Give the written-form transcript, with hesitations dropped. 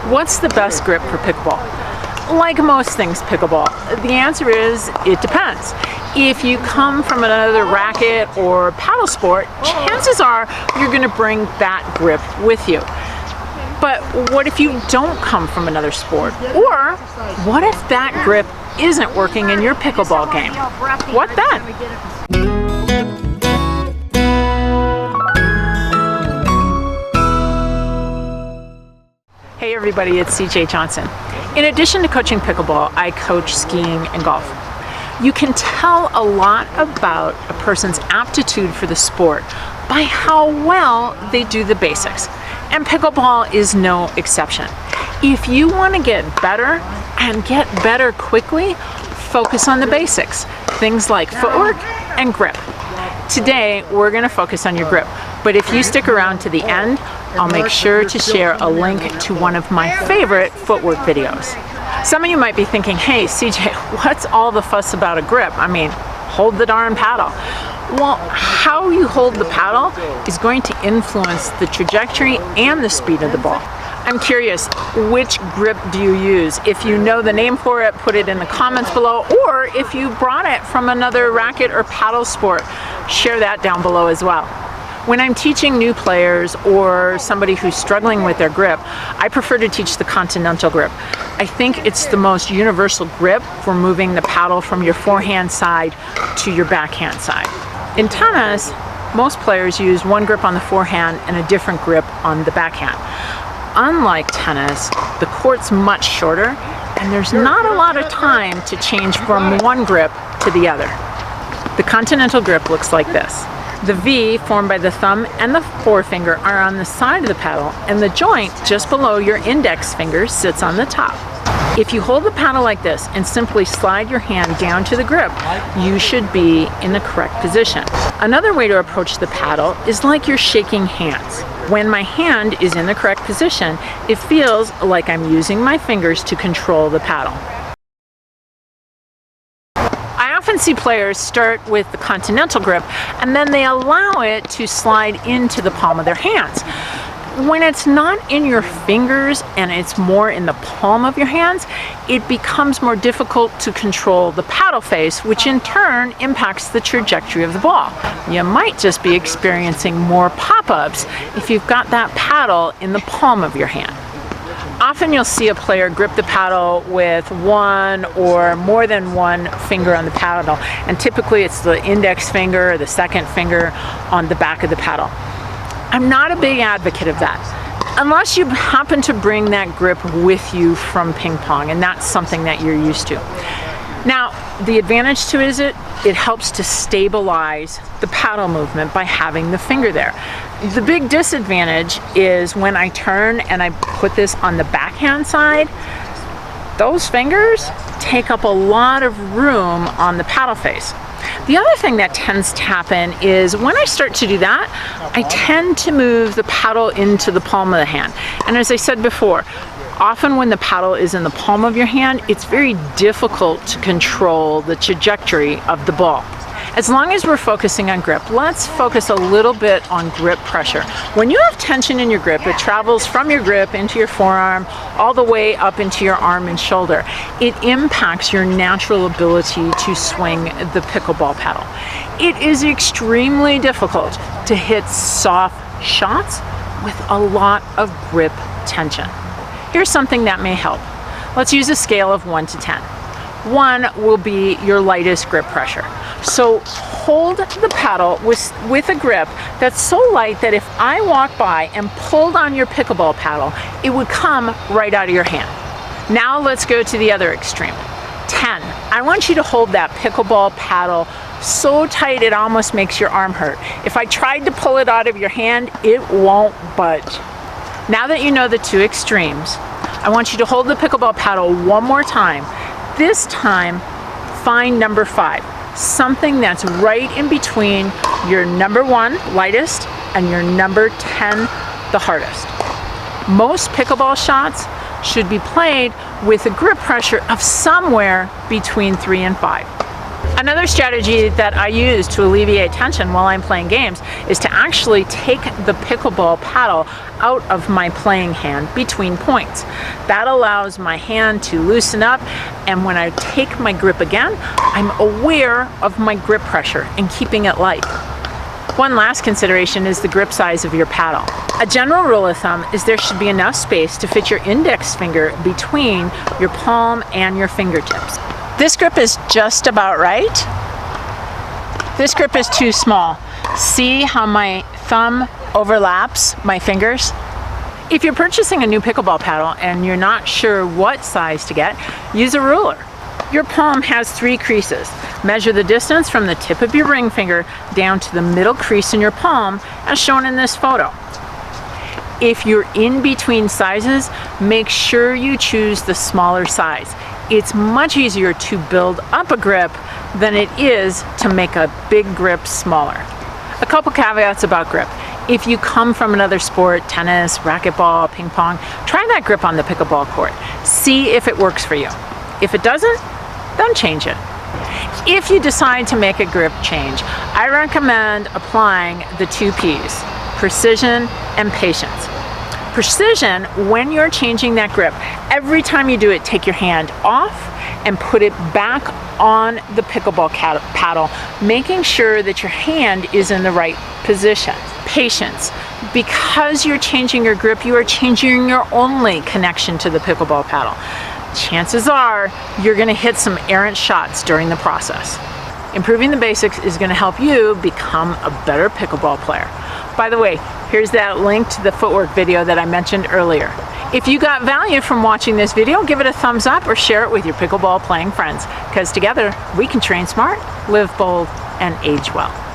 What's the best grip for pickleball? Like most things pickleball, the answer is it depends. If you come from another racket or paddle sport, chances are you're going to bring that grip with you. But what if you don't come from another sport? Or what if that grip isn't working in your pickleball game? What then? Hey everybody, it's CJ Johnson. In addition to coaching pickleball, I coach skiing and golf. You can tell a lot about a person's aptitude for the sport by how well they do the basics. And pickleball is no exception. If you want to get better and get better quickly, focus on the basics. Things like footwork and grip. Today, we're going to focus on your grip. But if you stick around to the end, I'll make sure to share a link to one of my favorite footwork videos. Some of you might be thinking, hey CJ, what's all the fuss about a grip? I mean, hold the darn paddle. Well, how you hold the paddle is going to influence the trajectory and the speed of the ball. I'm curious, which grip do you use? If you know the name for it, put it in the comments below, or if you brought it from another racket or paddle sport, share that down below as well. When I'm teaching new players or somebody who's struggling with their grip, I prefer to teach the continental grip. I think it's the most universal grip for moving the paddle from your forehand side to your backhand side. In tennis, most players use one grip on the forehand and a different grip on the backhand. Unlike tennis, the court's much shorter and there's not a lot of time to change from one grip to the other. The continental grip looks like this. The V formed by the thumb and the forefinger are on the side of the paddle, and the joint just below your index finger sits on the top. If you hold the paddle like this and simply slide your hand down to the grip, you should be in the correct position. Another way to approach the paddle is like you're shaking hands. When my hand is in the correct position, it feels like I'm using my fingers to control the paddle. I often see players start with the continental grip and then they allow it to slide into the palm of their hands. When it's not in your fingers and it's more in the palm of your hands, it becomes more difficult to control the paddle face, which in turn impacts the trajectory of the ball. You might just be experiencing more pop-ups if you've got that paddle in the palm of your hand. Often you'll see a player grip the paddle with one or more than one finger on the paddle, and typically it's the index finger or the second finger on the back of the paddle. I'm not a big advocate of that, unless you happen to bring that grip with you from ping pong, and that's something that you're used to. Now, the advantage to it is it helps to stabilize the paddle movement by having the finger there. The big disadvantage is when I turn and I put this on the backhand side, those fingers take up a lot of room on the paddle face. The other thing that tends to happen is when I start to do that, I tend to move the paddle into the palm of the hand. And as I said before, often when the paddle is in the palm of your hand, it's very difficult to control the trajectory of the ball. As long as we're focusing on grip, let's focus a little bit on grip pressure. When you have tension in your grip, it travels from your grip into your forearm, all the way up into your arm and shoulder. It impacts your natural ability to swing the pickleball paddle. It is extremely difficult to hit soft shots with a lot of grip tension. Here's something that may help. Let's use a scale of 1 to 10. 1 will be your lightest grip pressure. So hold the paddle with a grip that's so light that if I walk by and pulled on your pickleball paddle, it would come right out of your hand. Now let's go to the other extreme. 10. I want you to hold that pickleball paddle so tight it almost makes your arm hurt. If I tried to pull it out of your hand, it won't budge. Now that you know the two extremes, I want you to hold the pickleball paddle one more time. This time, find number 5, something that's right in between your number 1, lightest, and your number 10, the hardest. Most pickleball shots should be played with a grip pressure of somewhere between 3 and 5. Another strategy that I use to alleviate tension while I'm playing games is to actually take the pickleball paddle out of my playing hand between points. That allows my hand to loosen up, and when I take my grip again, I'm aware of my grip pressure and keeping it light. One last consideration is the grip size of your paddle. A general rule of thumb is there should be enough space to fit your index finger between your palm and your fingertips. This grip is just about right. This grip is too small. See how my thumb overlaps my fingers? If you're purchasing a new pickleball paddle and you're not sure what size to get, use a ruler. Your palm has 3 creases. Measure the distance from the tip of your ring finger down to the middle crease in your palm, as shown in this photo. If you're in between sizes, make sure you choose the smaller size. It's much easier to build up a grip than it is to make a big grip smaller. A couple caveats about grip. If you come from another sport, tennis, racquetball, ping pong, try that grip on the pickleball court. See if it works for you. If it doesn't, then change it. If you decide to make a grip change, I recommend applying the 2 P's, precision and patience. Precision, when you're changing that grip, every time you do it, take your hand off and put it back on the pickleball paddle, making sure that your hand is in the right position. Patience, because you're changing your grip, you are changing your only connection to the pickleball paddle. Chances are you're going to hit some errant shots during the process. Improving the basics is going to help you become a better pickleball player. By the way, here's that link to the footwork video that I mentioned earlier. If you got value from watching this video, give it a thumbs up or share it with your pickleball playing friends, because together we can train smart, live bold, and age well.